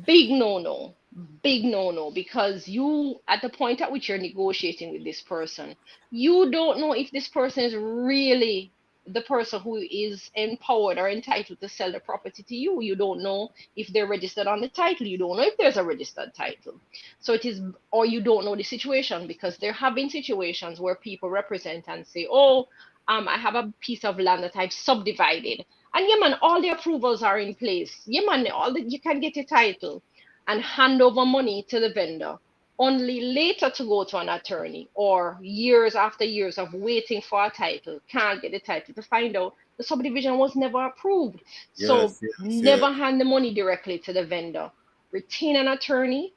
Speaker 19: Big no no. Big no no. Because you, at the point at which you're negotiating with this person, you don't know if this person is really the person who is empowered or entitled to sell the property to you. You don't know if they're registered on the title. You don't know if there's a registered title. So it is, or you don't know the situation, because there have been situations where people represent and say, oh, I have a piece of land that I've subdivided. And yeah, man, all the approvals are in place. Yeah, man, you can get a title and hand over money to the vendor, only later to go to an attorney, or years after years of waiting for a title, can't get the title, to find out the subdivision was never approved. So
Speaker 3: Yes, yes,
Speaker 19: never
Speaker 3: yes.
Speaker 19: hand the money directly to the vendor. Retain an attorney,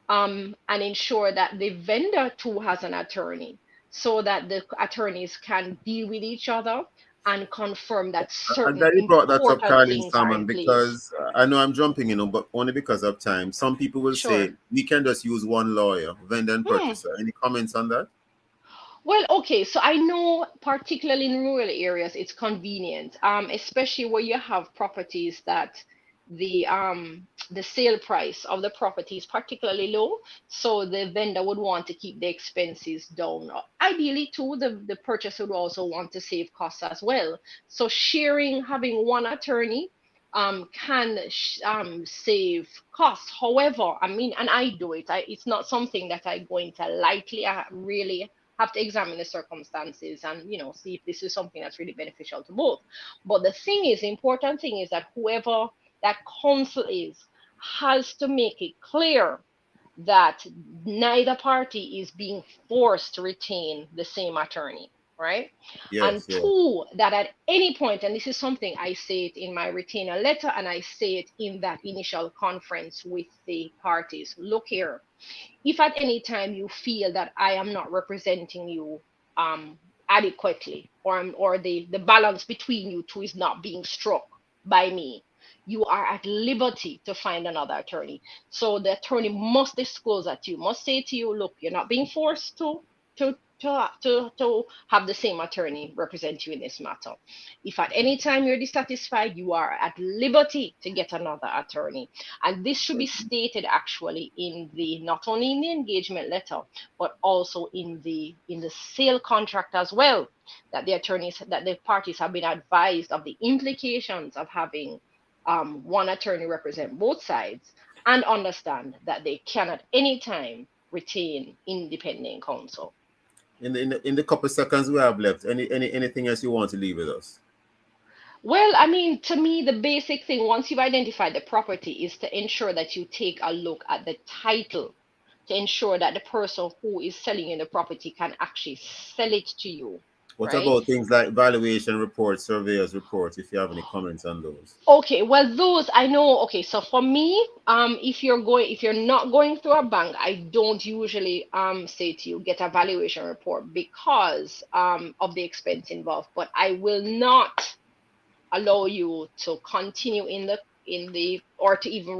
Speaker 19: and ensure that the vendor too has an attorney, so that the attorneys can deal with each other and confirm that
Speaker 3: I'm
Speaker 19: certain
Speaker 3: glad you brought that up,
Speaker 19: important
Speaker 3: Carlin
Speaker 19: things are in
Speaker 3: Salmon,
Speaker 19: place.
Speaker 3: because I know I'm jumping, but only because of time. Some people will
Speaker 19: Sure.
Speaker 3: say we can just use one lawyer, vendor and
Speaker 19: Hmm.
Speaker 3: purchaser. Any comments on that?
Speaker 19: Well, okay, so I know particularly in rural areas it's convenient, especially where you have properties that the sale price of the property is particularly low, so the vendor would want to keep the expenses down. Ideally, too, the purchaser would also want to save costs as well. So sharing, having one attorney can save costs. However, I mean, and I do it. It's not something that I go into lightly. I really have to examine the circumstances and see if this is something that's really beneficial to both. But the important thing is that whoever that counsel is has to make it clear that neither party is being forced to retain the same attorney, right? And
Speaker 3: Yes, yes.
Speaker 19: two, that at any point, and this is something I say it in my retainer letter and I say it in that initial conference with the parties. Look here, if at any time you feel that I am not representing you adequately, or the balance between you two is not being struck by me, you are at liberty to find another attorney. So the attorney must disclose that to you, must say to you, look, you're not being forced to have the same attorney represent you in this matter. If at any time you're dissatisfied, you are at liberty to get another attorney. And this should be stated actually in the, not only in the engagement letter, but also in the sale contract as well, that the parties have been advised of the implications of having one attorney represent both sides, and understand that they can at any time retain independent counsel.
Speaker 3: In the couple seconds we have left, anything else you want to leave with us?
Speaker 19: Well, I mean, to me, the basic thing, once you've identified the property, is to ensure that you take a look at the title, to ensure that the person who is selling you the property can actually sell it to you.
Speaker 3: What
Speaker 19: Right?
Speaker 3: about things like valuation reports, surveyors reports, if you have any comments on those?
Speaker 19: Okay, well, those I know. Okay, so for me, if you're not going through a bank, I don't usually say to you get a valuation report because of the expense involved. But I will not allow you to continue or to even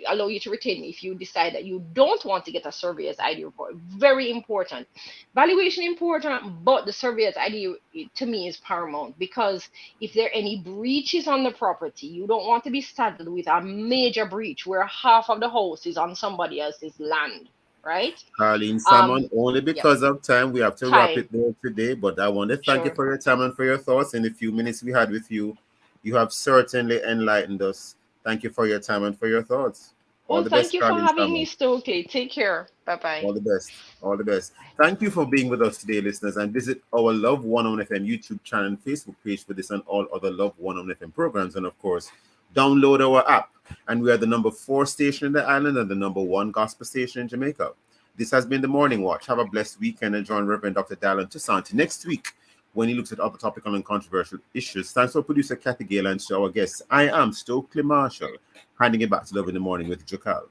Speaker 19: allow you to retain if you decide that you don't want to get a surveyor's ID report. Very important. Valuation important, but the surveyor's ID to me is paramount, because if there are any breaches on the property, you don't want to be saddled with a major breach where half of the house is on somebody else's land, right?
Speaker 3: Carlene Salmon, only
Speaker 19: Yep.
Speaker 3: because of time, we have to wrap it
Speaker 19: Time.
Speaker 3: there today. But I want to thank you
Speaker 19: Sure.
Speaker 3: for your time and for your thoughts. In the few minutes we had with you, you have certainly enlightened us. Thank you for your time and for your thoughts. All
Speaker 19: Well,
Speaker 3: the
Speaker 19: thank
Speaker 3: best,
Speaker 19: you for
Speaker 3: Carlene
Speaker 19: having
Speaker 3: Salmon.
Speaker 19: me, Stokeley. Take care. Bye-bye.
Speaker 3: All the best. All the best. Thank you for being with us today, listeners, and visit our Love 101 FM YouTube channel and Facebook page for this and all other Love 101 FM programs. And of course, download our app. And we are the number 4 station in the island and the number 1 gospel station in Jamaica. This has been the Morning Watch. Have a blessed weekend and join Reverend Dr. Dallin Toussaint next week when he looks at other topical and controversial issues. Thanks for producer Kathy Gale and to our guests. I am Stokeley Marshall, handing it back to Love in the Morning with Jokal.